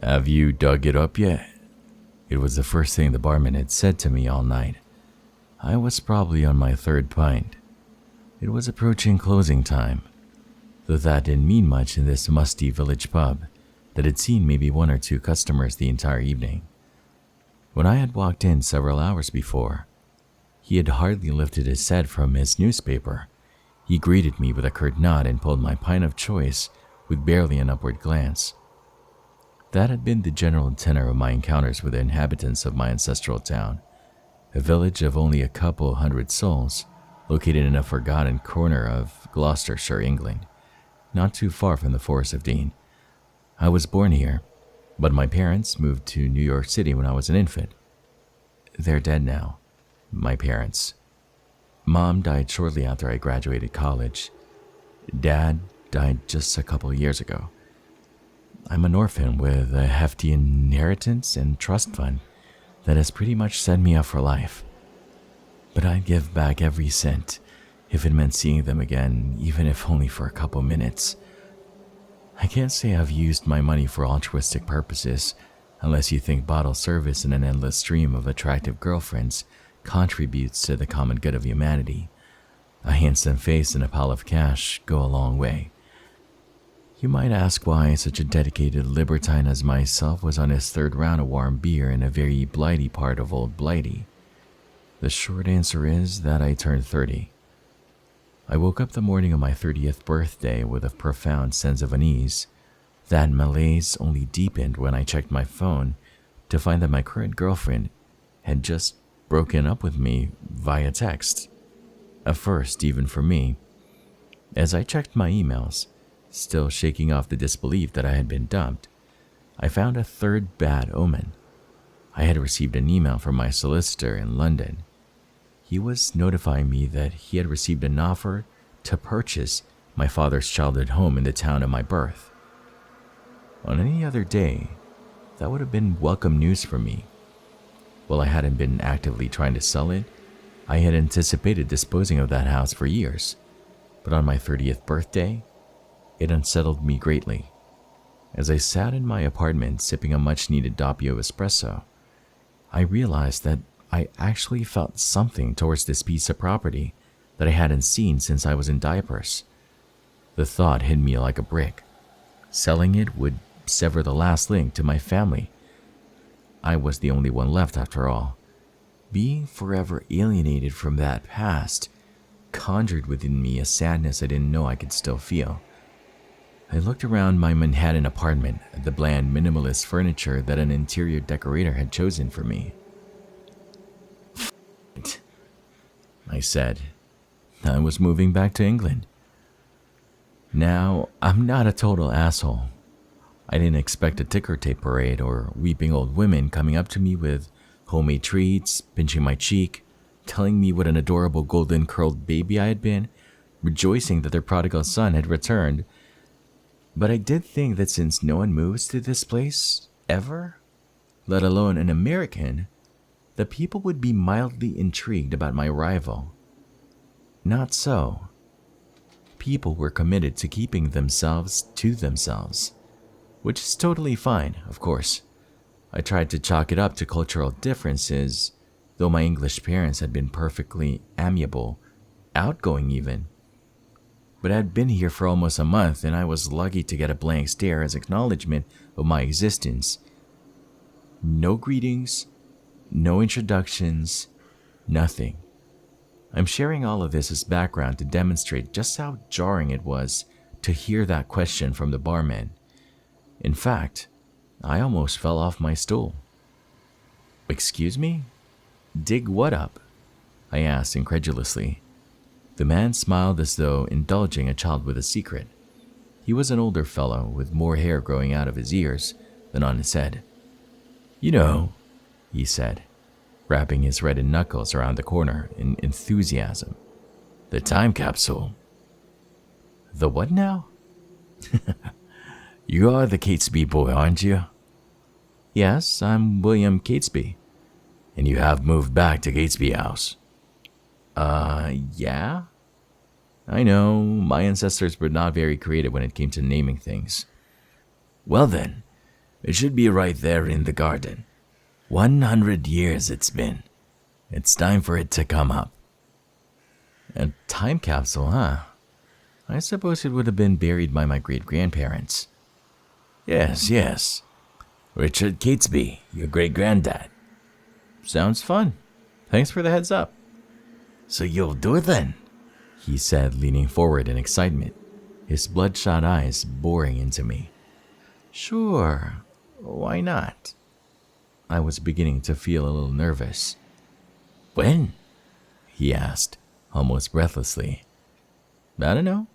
Have you dug it up yet? It was the first thing the barman had said to me all night. I was probably on my third pint. It was approaching closing time, though that didn't mean much in this musty village pub that had seen maybe one or two customers the entire evening. When I had walked in several hours before, he had hardly lifted his head from his newspaper. He greeted me with a curt nod and pulled my pint of choice with barely an upward glance. That had been the general tenor of my encounters with the inhabitants of my ancestral town, a village of only a couple hundred souls, located in a forgotten corner of Gloucestershire, England, not too far from the Forest of Dean. I was born here, but my parents moved to New York City when I was an infant. They're dead now, my parents. Mom died shortly after I graduated college. Dad died just a couple of years ago. I'm an orphan with a hefty inheritance and trust fund that has pretty much set me up for life. But I'd give back every cent if it meant seeing them again, even if only for a couple minutes. I can't say I've used my money for altruistic purposes, unless you think bottle service and an endless stream of attractive girlfriends contributes to the common good of humanity. A handsome face and a pile of cash go a long way. You might ask why such a dedicated libertine as myself was on his third round of warm beer in a very blighty part of Old Blighty. The short answer is that I turned 30. I woke up the morning of my 30th birthday with a profound sense of unease. That malaise only deepened when I checked my phone to find that my current girlfriend had just broken up with me via text. A first, even for me. As I checked my emails, still shaking off the disbelief that I had been dumped, I found a third bad omen. I had received an email from my solicitor in London. He was notifying me that he had received an offer to purchase my father's childhood home in the town of my birth. On any other day, that would have been welcome news for me. While I hadn't been actively trying to sell it, I had anticipated disposing of that house for years. But on my 30th birthday, it unsettled me greatly. As I sat in my apartment sipping a much-needed doppio espresso, I realized that I actually felt something towards this piece of property that I hadn't seen since I was in diapers. The thought hit me like a brick. Selling it would sever the last link to my family. I was the only one left after all. Being forever alienated from that past conjured within me a sadness I didn't know I could still feel. I looked around my Manhattan apartment at the bland, minimalist furniture that an interior decorator had chosen for me. "F*** it," I said. I was moving back to England. Now, I'm not a total asshole. I didn't expect a ticker tape parade or weeping old women coming up to me with homemade treats, pinching my cheek, telling me what an adorable golden curled baby I had been, rejoicing that their prodigal son had returned. But I did think that since no one moves to this place, ever, let alone an American, the people would be mildly intrigued about my arrival. Not so. People were committed to keeping themselves to themselves, which is totally fine, of course. I tried to chalk it up to cultural differences, though my English parents had been perfectly amiable, outgoing even. But I had been here for almost a month, and I was lucky to get a blank stare as acknowledgement of my existence. No greetings, no introductions, nothing. I'm sharing all of this as background to demonstrate just how jarring it was to hear that question from the barman. In fact, I almost fell off my stool. "Excuse me? Dig what up?" I asked incredulously. The man smiled as though indulging a child with a secret. He was an older fellow with more hair growing out of his ears than on his head. "You know," he said, wrapping his reddened knuckles around the corner in enthusiasm, "the time capsule." "The what now?" "You are the Catesby boy, aren't you?" "Yes, I'm William Catesby." "And you have moved back to Catesby House?" Yeah. I know, my ancestors were not very creative when it came to naming things." "Well then, It should be right there in the garden. 100 years it's been. It's time for it to come up. A time capsule, huh? I suppose it would have been buried by my great-grandparents. Yes. Richard Catesby, your great-granddad. Sounds fun. Thanks for the heads up. So you'll do it then? He said, leaning forward in excitement, his bloodshot eyes boring into me. Sure, why not? I was beginning to feel a little nervous. When? He asked, almost breathlessly. I don't know.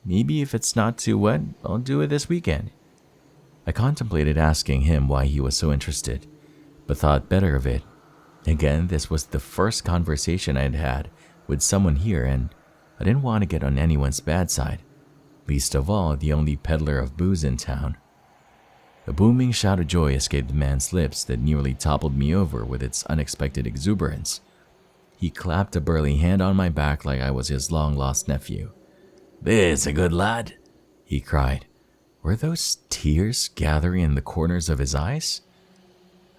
Maybe if it's not too wet, I'll do it this weekend. I contemplated asking him why he was so interested, but thought better of it. Again, this was the first conversation I'd had with someone here, and I didn't want to get on anyone's bad side, least of all the only peddler of booze in town. A booming shout of joy escaped the man's lips that nearly toppled me over with its unexpected exuberance. He clapped a burly hand on my back like I was his long-lost nephew. There's a good lad, he cried. Were those tears gathering in the corners of his eyes?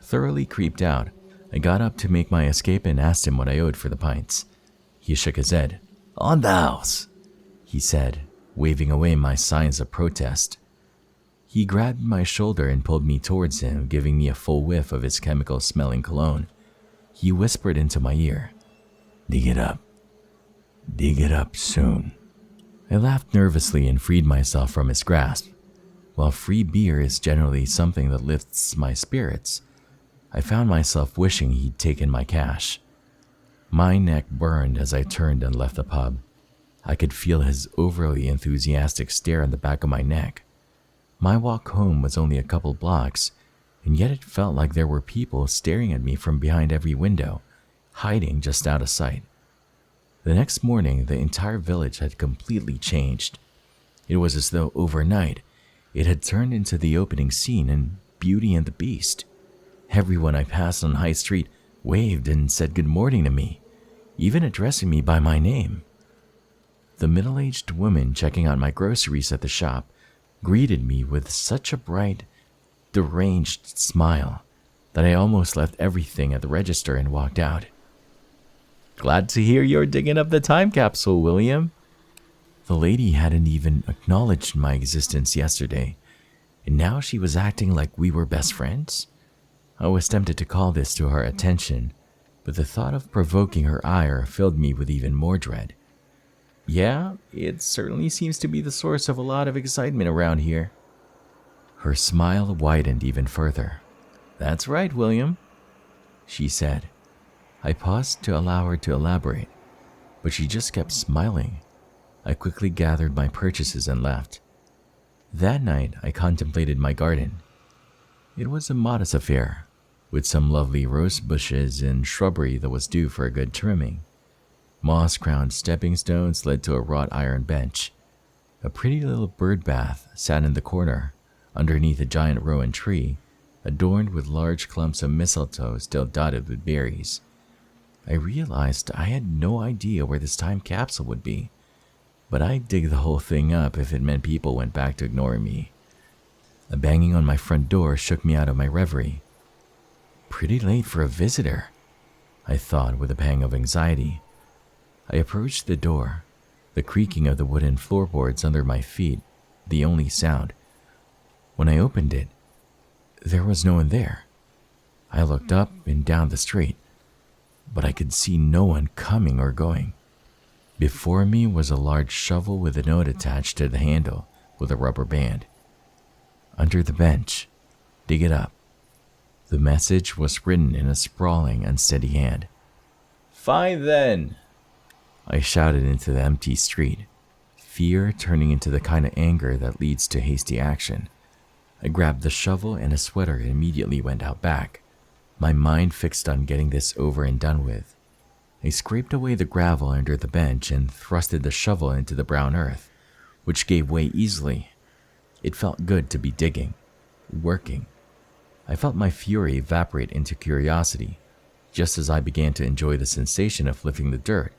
Thoroughly creeped out, I got up to make my escape and asked him what I owed for the pints. He shook his head. On the house, he said, waving away my signs of protest. He grabbed my shoulder and pulled me towards him, giving me a full whiff of his chemical-smelling cologne. He whispered into my ear, Dig it up. Dig it up soon. I laughed nervously and freed myself from his grasp. While free beer is generally something that lifts my spirits, I found myself wishing he'd taken my cash. My neck burned as I turned and left the pub. I could feel his overly enthusiastic stare on the back of my neck. My walk home was only a couple blocks, and yet it felt like there were people staring at me from behind every window, hiding just out of sight. The next morning, the entire village had completely changed. It was as though overnight, it had turned into the opening scene in Beauty and the Beast. Everyone I passed on High Street waved and said good morning to me, even addressing me by my name. The middle-aged woman checking out my groceries at the shop greeted me with such a bright, deranged smile that I almost left everything at the register and walked out. Glad to hear you're digging up the time capsule, William. The lady hadn't even acknowledged my existence yesterday, and now she was acting like we were best friends. I was tempted to call this to her attention, but the thought of provoking her ire filled me with even more dread. Yeah, it certainly seems to be the source of a lot of excitement around here. Her smile widened even further. That's right, William, she said. I paused to allow her to elaborate, but she just kept smiling. I quickly gathered my purchases and left. That night, I contemplated my garden. It was a modest affair, with some lovely rose bushes and shrubbery that was due for a good trimming. Moss-crowned stepping stones led to a wrought iron bench. A pretty little bird bath sat in the corner, underneath a giant rowan tree, adorned with large clumps of mistletoe still dotted with berries. I realized I had no idea where this time capsule would be, but I'd dig the whole thing up if it meant people went back to ignoring me. A banging on my front door shook me out of my reverie. Pretty late for a visitor, I thought with a pang of anxiety. I approached the door, the creaking of the wooden floorboards under my feet, the only sound. When I opened it, there was no one there. I looked up and down the street, but I could see no one coming or going. Before me was a large shovel with a note attached to the handle with a rubber band. Under the bench, dig it up. The message was written in a sprawling, unsteady hand. Fine then, I shouted into the empty street, fear turning into the kind of anger that leads to hasty action. I grabbed the shovel and a sweater and immediately went out back, my mind fixed on getting this over and done with. I scraped away the gravel under the bench and thrusted the shovel into the brown earth, which gave way easily. It felt good to be digging, working. I felt my fury evaporate into curiosity, just as I began to enjoy the sensation of lifting the dirt.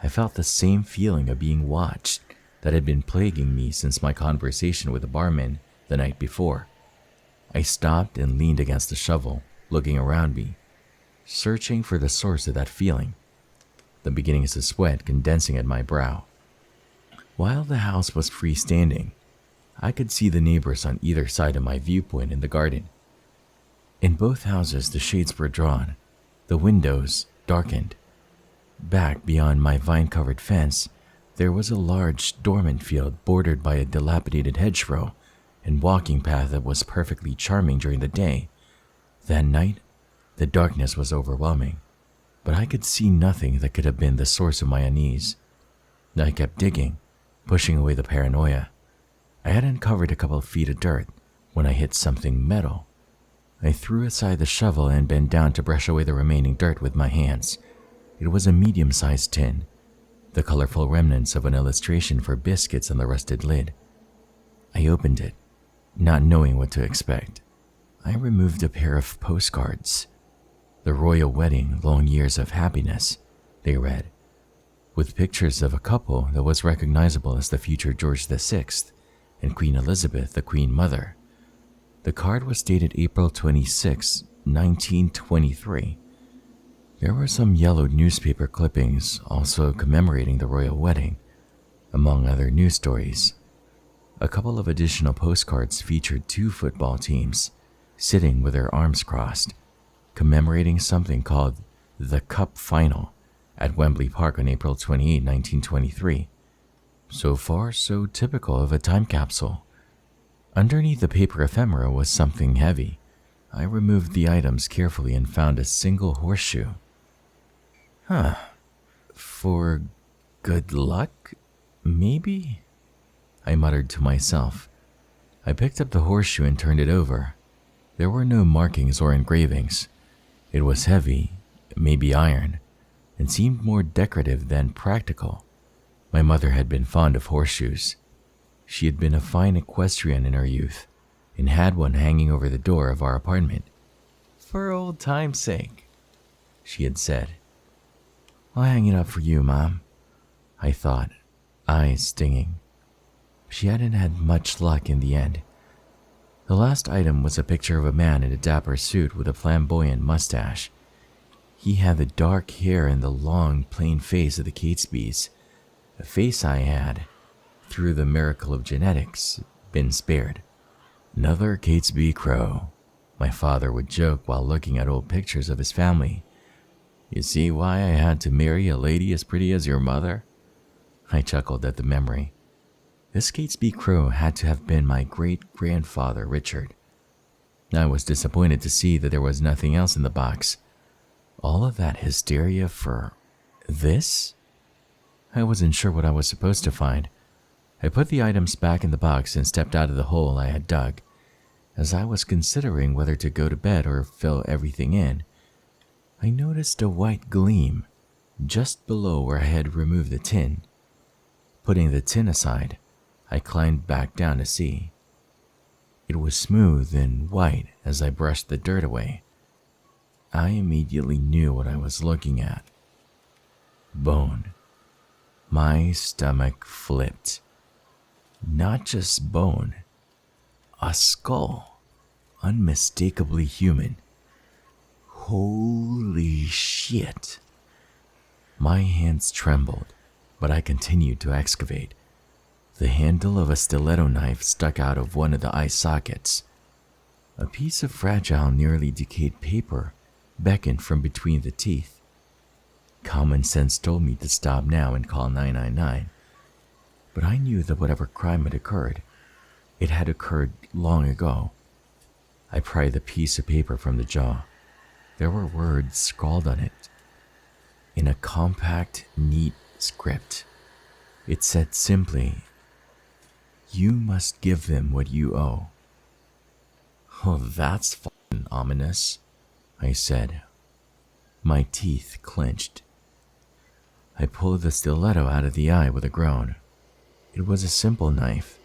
I felt the same feeling of being watched that had been plaguing me since my conversation with the barman the night before. I stopped and leaned against the shovel, looking around me, searching for the source of that feeling, the beginnings of sweat condensing at my brow. While the house was freestanding, I could see the neighbors on either side of my viewpoint in the garden. In both houses, the shades were drawn, the windows darkened. Back beyond my vine-covered fence, there was a large dormant field bordered by a dilapidated hedgerow and walking path that was perfectly charming during the day. That night, the darkness was overwhelming, but I could see nothing that could have been the source of my unease. I kept digging, pushing away the paranoia. I had uncovered a couple of feet of dirt when I hit something metal. I threw aside the shovel and bent down to brush away the remaining dirt with my hands. It was a medium-sized tin, the colorful remnants of an illustration for biscuits on the rusted lid. I opened it, not knowing what to expect. I removed a pair of postcards. "The Royal Wedding, Long Years of Happiness," they read, with pictures of a couple that was recognizable as the future George VI and Queen Elizabeth, the Queen Mother. The card was dated April 26, 1923. There were some yellowed newspaper clippings also commemorating the royal wedding, among other news stories. A couple of additional postcards featured 2 football teams sitting with their arms crossed, commemorating something called the Cup Final at Wembley Park on April 28, 1923. So far, so typical of a time capsule. Underneath the paper ephemera was something heavy. I removed the items carefully and found a single horseshoe. For good luck, maybe? I muttered to myself. I picked up the horseshoe and turned it over. There were no markings or engravings. It was heavy, maybe iron, and seemed more decorative than practical. My mother had been fond of horseshoes. She had been a fine equestrian in her youth and had one hanging over the door of our apartment. "For old time's sake," she had said. "I'll hang it up for you, Mom," I thought, eyes stinging. She hadn't had much luck in the end. The last item was a picture of a man in a dapper suit with a flamboyant mustache. He had the dark hair and the long, plain face of the Catesbys, a face I had, through the miracle of genetics, been spared. "Another Catesby crow," my father would joke while looking at old pictures of his family. "You see why I had to marry a lady as pretty as your mother?" I chuckled at the memory. This Catesby crow had to have been my great-grandfather, Richard. I was disappointed to see that there was nothing else in the box. All of that hysteria for this? I wasn't sure what I was supposed to find. I put the items back in the box and stepped out of the hole I had dug. As I was considering whether to go to bed or fill everything in, I noticed a white gleam just below where I had removed the tin. Putting the tin aside, I climbed back down to see. It was smooth and white as I brushed the dirt away. I immediately knew what I was looking at. Bone. My stomach flipped. Not just bone, a skull, unmistakably human. Holy shit. My hands trembled, but I continued to excavate. The handle of a stiletto knife stuck out of one of the eye sockets. A piece of fragile, nearly decayed paper beckoned from between the teeth. Common sense told me to stop now and call 999. But I knew that whatever crime had occurred, it had occurred long ago. I pried the piece of paper from the jaw. There were words scrawled on it. In a compact, neat script, it said simply, "You must give them what you owe." "Oh, that's fucking ominous," I said. My teeth clenched. I pulled the stiletto out of the eye with a groan. It was a simple knife,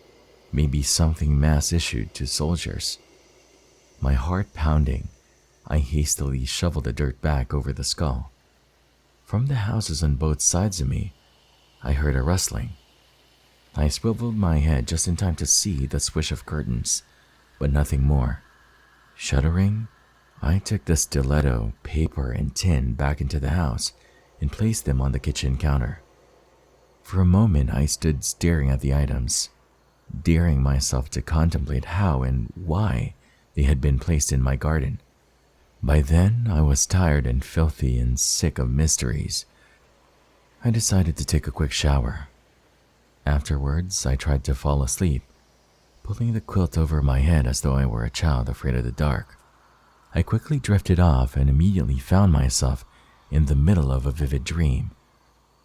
maybe something mass issued to soldiers. My heart pounding, I hastily shoveled the dirt back over the skull. From the houses on both sides of me, I heard a rustling. I swiveled my head just in time to see the swish of curtains, but nothing more. Shuddering, I took the stiletto, paper, and tin back into the house and placed them on the kitchen counter. For a moment, I stood staring at the items, daring myself to contemplate how and why they had been placed in my garden. By then, I was tired and filthy and sick of mysteries. I decided to take a quick shower. Afterwards, I tried to fall asleep, pulling the quilt over my head as though I were a child afraid of the dark. I quickly drifted off and immediately found myself in the middle of a vivid dream.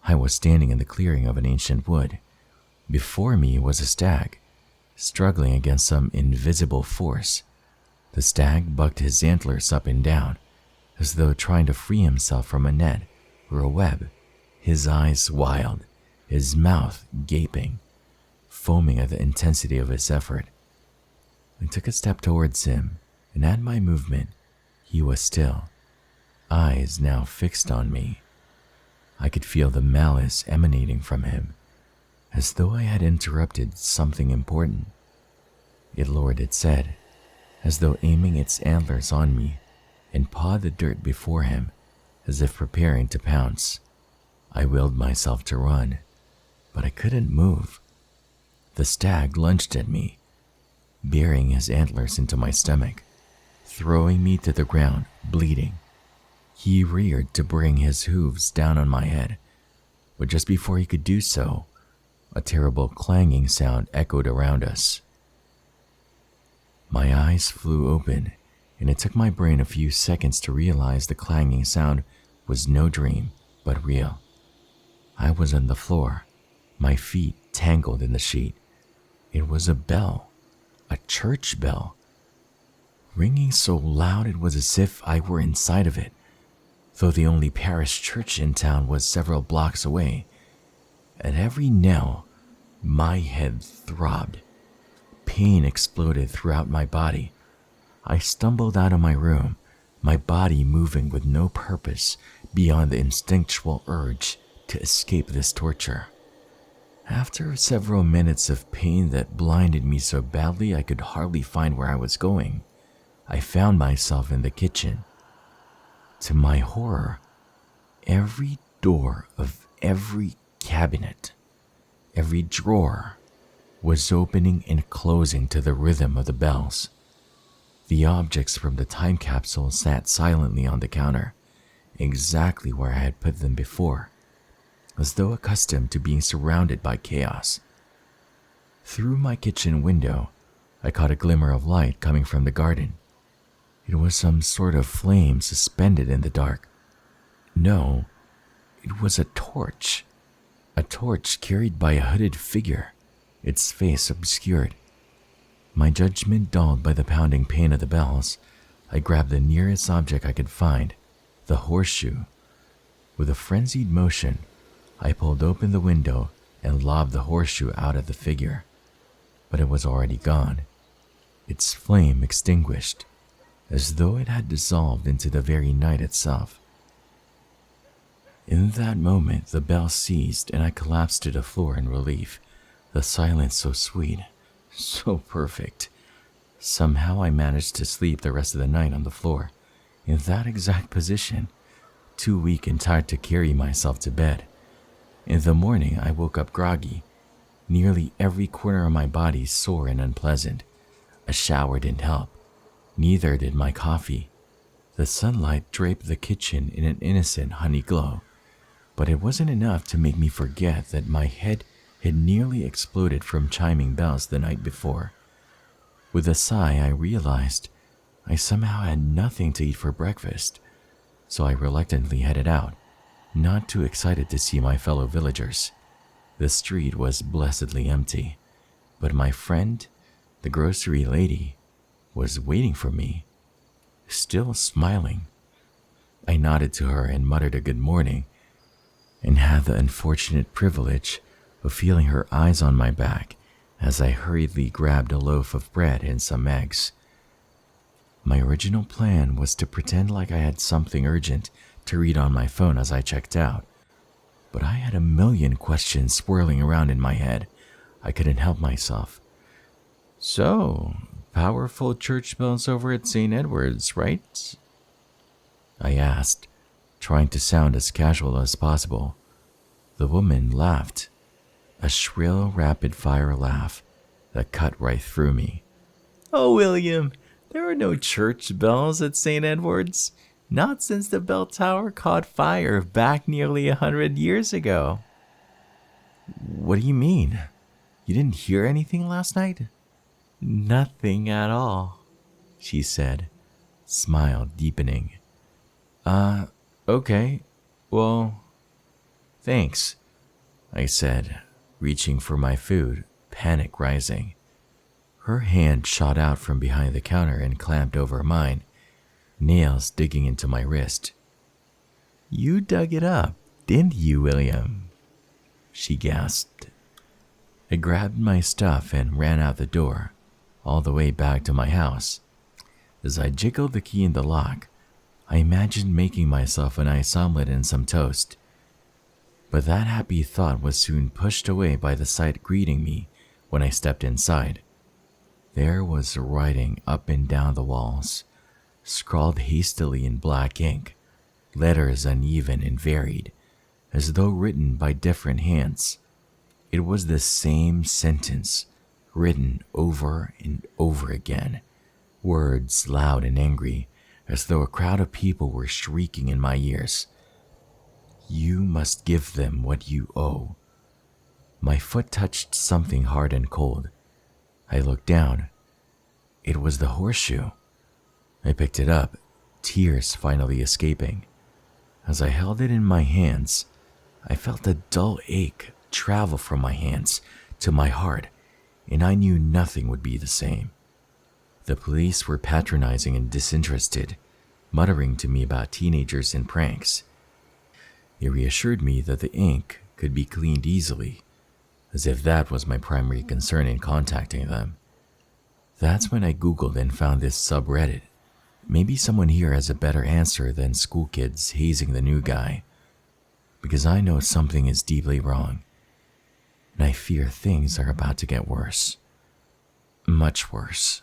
I was standing in the clearing of an ancient wood. Before me was a stag, struggling against some invisible force. The stag bucked his antlers up and down, as though trying to free himself from a net or a web, his eyes wild, his mouth gaping, foaming at the intensity of his effort. I took a step towards him, and at my movement, he was still, eyes now fixed on me. I could feel the malice emanating from him, as though I had interrupted something important. It lowered its head, as though aiming its antlers on me, and pawed the dirt before him, as if preparing to pounce. I willed myself to run, but I couldn't move. The stag lunged at me, burying his antlers into my stomach, throwing me to the ground, bleeding. He reared to bring his hooves down on my head, but just before he could do so, a terrible clanging sound echoed around us. My eyes flew open, and it took my brain a few seconds to realize the clanging sound was no dream, but real. I was on the floor, my feet tangled in the sheet. It was a bell, a church bell, ringing so loud it was as if I were inside of it, though the only parish church in town was several blocks away. At every knell, my head throbbed. Pain exploded throughout my body. I stumbled out of my room, my body moving with no purpose beyond the instinctual urge to escape this torture. After several minutes of pain that blinded me so badly I could hardly find where I was going, I found myself in the kitchen. To my horror, every door of every cabinet, every drawer, was opening and closing to the rhythm of the bells. The objects from the time capsule sat silently on the counter, exactly where I had put them before, as though accustomed to being surrounded by chaos. Through my kitchen window, I caught a glimmer of light coming from the garden. It was some sort of flame suspended in the dark. No, it was a torch carried by a hooded figure, its face obscured. My judgment dulled by the pounding pain of the bells, I grabbed the nearest object I could find, the horseshoe. With a frenzied motion, I pulled open the window and lobbed the horseshoe out at the figure, but it was already gone, its flame extinguished, as though it had dissolved into the very night itself. In that moment, the bell ceased and I collapsed to the floor in relief, the silence so sweet, so perfect. Somehow I managed to sleep the rest of the night on the floor, in that exact position, too weak and tired to carry myself to bed. In the morning, I woke up groggy, nearly every corner of my body sore and unpleasant. A shower didn't help, neither did my coffee. The sunlight draped the kitchen in an innocent honey glow, but it wasn't enough to make me forget that my head had nearly exploded from chiming bells the night before. With a sigh, I realized I somehow had nothing to eat for breakfast, so I reluctantly headed out, not too excited to see my fellow villagers. The street was blessedly empty, but my friend, the grocery lady, was waiting for me, still smiling. I nodded to her and muttered a good morning, and had the unfortunate privilege of feeling her eyes on my back as I hurriedly grabbed a loaf of bread and some eggs. My original plan was to pretend like I had something urgent to read on my phone as I checked out, but I had a million questions swirling around in my head. I couldn't help myself. "So, powerful church bells over at St. Edward's, right? I asked, trying to sound as casual as possible. The woman laughed, a shrill, rapid-fire laugh that cut right through me. Oh, William, there are no church bells at St. Edward's. Not since the bell tower caught fire back nearly 100 years ago. What do you mean? You didn't hear anything last night? Nothing at all, she said, smile deepening. Okay. Well, thanks, I said, reaching for my food, panic rising. Her hand shot out from behind the counter and clamped over mine, nails digging into my wrist. You dug it up, didn't you, William? She gasped. I grabbed my stuff and ran out the door, all the way back to my house. As I jiggled the key in the lock, I imagined making myself a nice omelet and some toast. But that happy thought was soon pushed away by the sight greeting me when I stepped inside. There was writing up and down the walls, scrawled hastily in black ink, letters uneven and varied, as though written by different hands. It was the same sentence, written over and over again, words loud and angry, as though a crowd of people were shrieking in my ears. You must give them what you owe. My foot touched something hard and cold. I looked down. It was the horseshoe. I picked it up, tears finally escaping. As I held it in my hands, I felt a dull ache travel from my hands to my heart, and I knew nothing would be the same. The police were patronizing and disinterested, muttering to me about teenagers and pranks. They reassured me that the ink could be cleaned easily, as if that was my primary concern in contacting them. That's when I Googled and found this subreddit. Maybe someone here has a better answer than school kids hazing the new guy, because I know something is deeply wrong, and I fear things are about to get worse. Much worse.